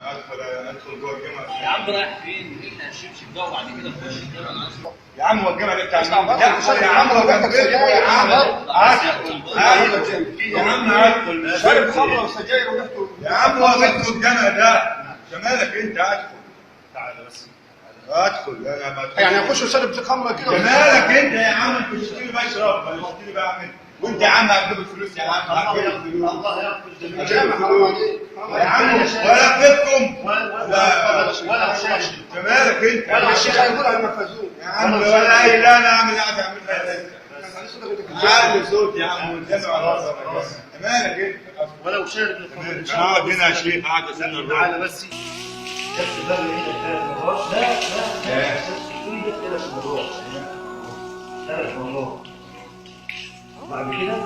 ادخل جوه الجامعه يا عم رايح فين؟ احنا هنمشي الجو وبعد كده نخش الجامعه. يا عم هو الجامعه دي بتاع مين؟ يا عم لو جاتك سجاير يا عم يا عم ادخل شارب خمره وسجاير وريحته. يا عم هو ادخل الجامعه ده جمالك انت ادخل. تعالى بس ادخل يعني اخش وشارب خمره كده جمالك انت يا عم انت تشتري بقى شراب ولا تشتري بقى اعمل وانت يا عم هتجيب الفلوس يا عم هتجيب الفلوس الله يغفر جميعا. يا عم ولا بيتكم ولا شاشه جمالك انت ولا الشيخ هيقول على المفازون يا عم ولا اي لا انا اعمل قاعده اعملها عالي صوت يا عم قدامي على جمالك انت ولو شارب الخمر. اقعد هنا يا شيخ قاعد استنى الراجل تعالى بس شفت بقى ايدك 3 مرات. لا ايدك 3 مرات 3 مرات بعد كده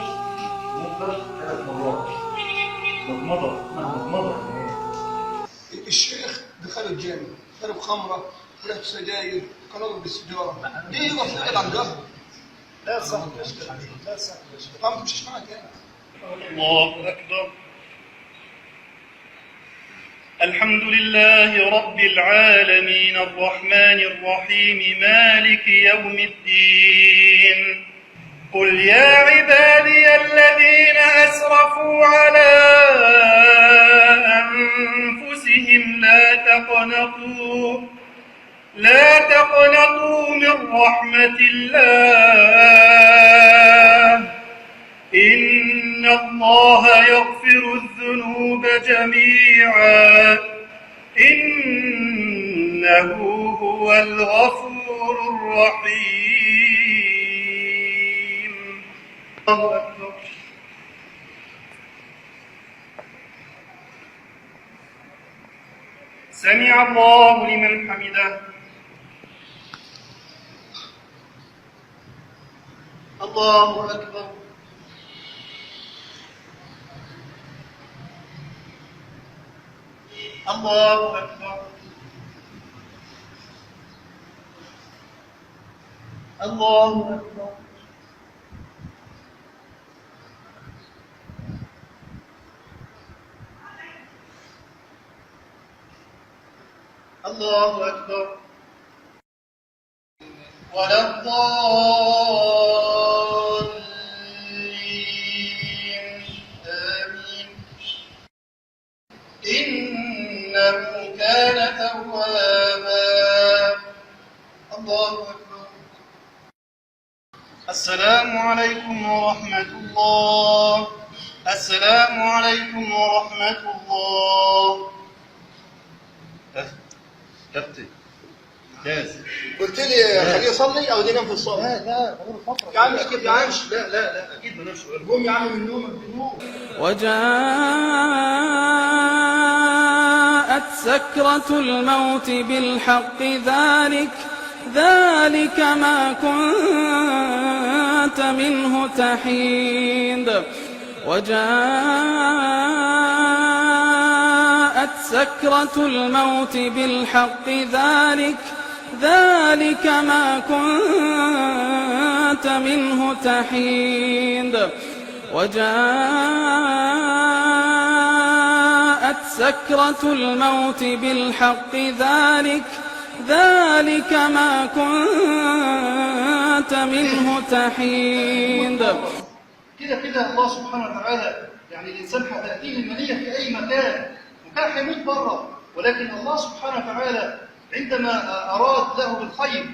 ممكن 3 مرات مضمضه. الشيخ دخل الجامع شرب خمره وريحته سجاير كان يضرب بالسجاره ليه يقف يقعد عن جهره؟ لا صح يا شيخ لا صح يا شيخ. ما تمشيش معاك يعني. الله أكبر. الحمد لله رب العالمين الرحمن الرحيم مالك يوم الدين. قل يا عبادي الذين أسرفوا على أنفسهم لا تقنطوا من رحمة الله إن الله يغفر الذنوب جميعا إنه هو الغفور الرحيم. الله أكبر. سمع الله لمن حمده. الله أكبر. الله أكبر. الله أكبر. الله أكبر. ولا الضالين آمين. إنه كان توابا. الله أكبر. السلام عليكم ورحمة الله. السلام عليكم ورحمة الله. كابتن قلت لي خليه يصلي او ينام في الصلاه. لا بقول فتره يا عم مش كده يا عم. لا اكيد ما نمشي. قوم يا عم من نومك بنوم. وجاءت سكرة الموت بالحق ذلك ما كنت منه تحيد. وجاءت سكرة الموت بالحق ذلك ما كنت منه تحيد. وجاءت سكرة الموت بالحق ذلك ما كنت منه تحيد. كده الله سبحانه وتعالى يعني الإنسان هتأتيه المنية في أي مكان وكان هيموت بره، ولكن الله سبحانه وتعالى عندما أراد له بالخير